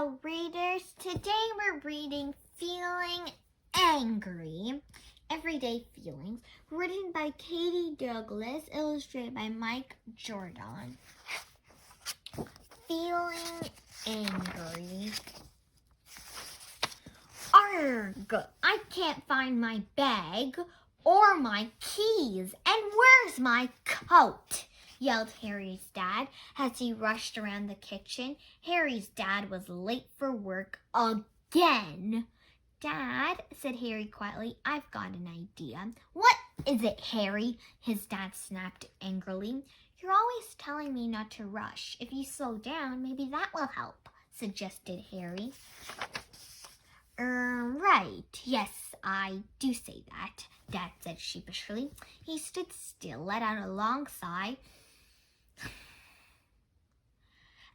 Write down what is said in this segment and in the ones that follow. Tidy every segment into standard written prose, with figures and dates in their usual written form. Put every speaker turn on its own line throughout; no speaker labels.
Hello, readers. Today we're reading Feeling Angry, Everyday Feelings, written by Katie Douglas, illustrated by Mike Jordan. Feeling Angry. Arg! I can't find my bag or my keys. And where's my coat? Yelled Harry's dad as he rushed around the kitchen. Harry's dad was late for work again. Dad, said Harry quietly, I've got an idea. What is it, Harry? His dad snapped angrily. You're always telling me not to rush. If you slow down, maybe that will help, suggested Harry. Right. Yes, I do say that, Dad said sheepishly. He stood still, let out a long sigh,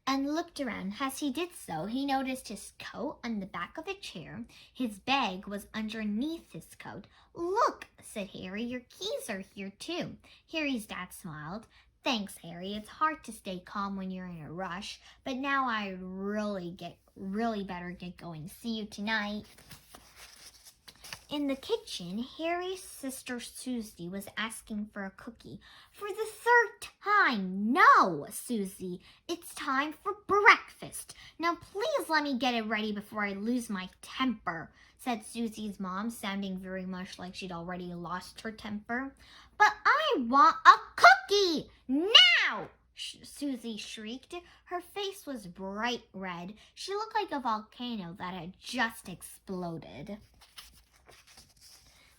and looked around. As he did so, he noticed his coat on the back of a chair. His bag was underneath his coat. Look, said Harry, your keys are here too. Harry's dad smiled. Thanks, Harry. It's hard to stay calm when you're in a rush, but now I really better get going. See you tonight. In the kitchen, Harry's sister Susie was asking for a cookie. For the third time. No, Susie, it's time for breakfast. Now please let me get it ready before I lose my temper, said Susie's mom, sounding very much like she'd already lost her temper. But I want a cookie now! Susie shrieked. Her face was bright red. She looked like a volcano that had just exploded.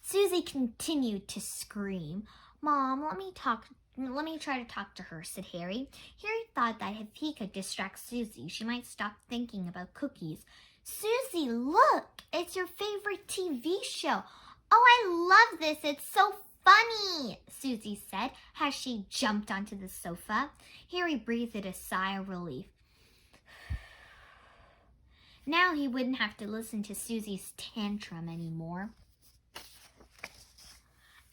Susie continued to scream. Mom, let me try to talk to her, said Harry. Harry thought that if he could distract Susie, she might stop thinking about cookies. Susie, look, it's your favorite TV show. Oh, I love this. It's so funny, Susie said as she jumped onto the sofa. Harry breathed a sigh of relief. Now he wouldn't have to listen to Susie's tantrum anymore.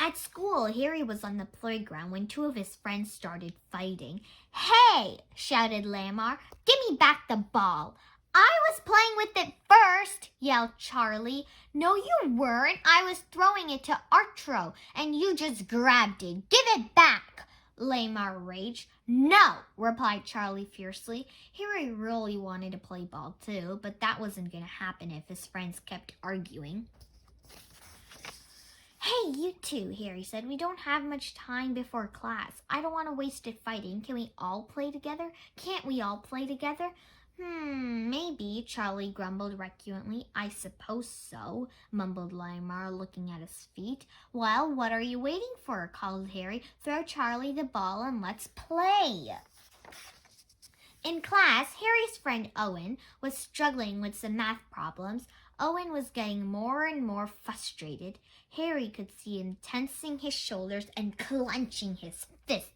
At school, Harry was on the playground when two of his friends started fighting. Hey, shouted Lamar, give me back the ball. I was playing with it first, yelled Charlie. No, you weren't. I was throwing it to Arturo, and you just grabbed it. Give it back, Lamar raged. No, replied Charlie fiercely. Harry really wanted to play ball too, but that wasn't going to happen if his friends kept arguing. Hey, you two, Harry said. We don't have much time before class. I don't want to waste it fighting. Can we all play together? Can't we all play together? Maybe, Charlie grumbled recurrently. I suppose so, mumbled Lamar, looking at his feet. Well, what are you waiting for? Called Harry. Throw Charlie the ball and let's play. In class, Harry's friend Owen was struggling with some math problems. Owen was getting more and more frustrated. Harry could see him tensing his shoulders and clenching his fists.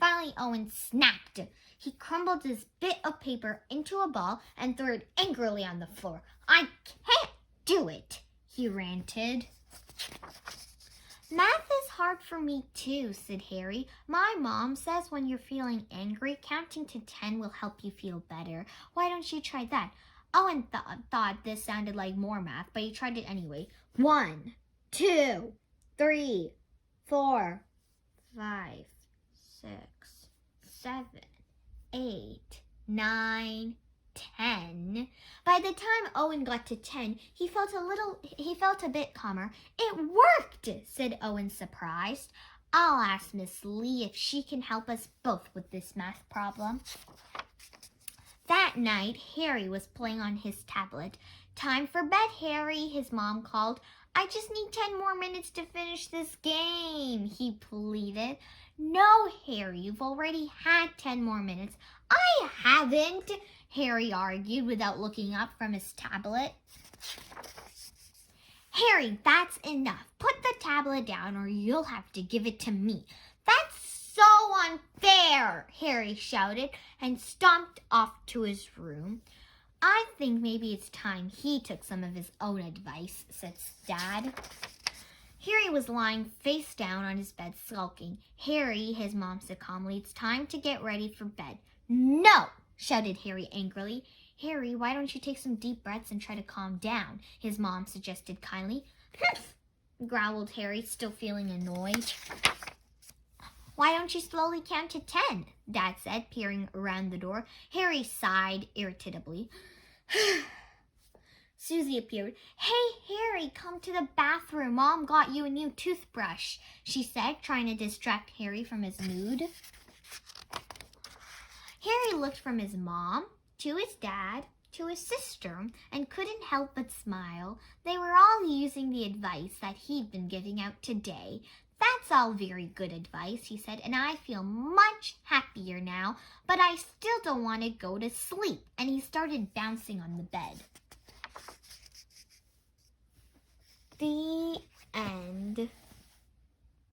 Finally, Owen snapped. He crumbled his bit of paper into a ball and threw it angrily on the floor. I can't do it, he ranted. Math is hard for me too, said Harry. My mom says when you're feeling angry, counting to 10 will help you feel better. Why don't you try that? Owen thought this sounded like more math, but he tried it anyway. 1, 2, 3, 4, 5, 6, 7, 8, 9, 10. By the time Owen got to 10, he felt a bit calmer. It worked, said Owen, surprised. I'll ask Miss Lee if she can help us both with this math problem. That night, Harry was playing on his tablet. Time for bed, Harry, his mom called. I just need 10 more minutes to finish this game, he pleaded. No, Harry, you've already had 10 more minutes. I haven't, Harry argued without looking up from his tablet. Harry, that's enough. Put the tablet down or you'll have to give it to me. That's so unfair, Harry shouted and stomped off to his room. I think maybe it's time he took some of his own advice, said Dad. Harry was lying face down on his bed, sulking. Harry, his mom said calmly, it's time to get ready for bed. No, shouted Harry angrily. Harry, why don't you take some deep breaths and try to calm down? His mom suggested kindly. Growled Harry, still feeling annoyed. Why don't you slowly count to 10? Dad said, peering around the door. Harry sighed irritably. Susie appeared. Hey, Harry, come to the bathroom. Mom got you a new toothbrush, she said, trying to distract Harry from his mood. Harry looked from his mom to his dad to his sister and couldn't help but smile. They were all using the advice that he'd been giving out today. That's all very good advice, he said, and I feel much happier now, but I still don't want to go to sleep. And he started bouncing on the bed. The end.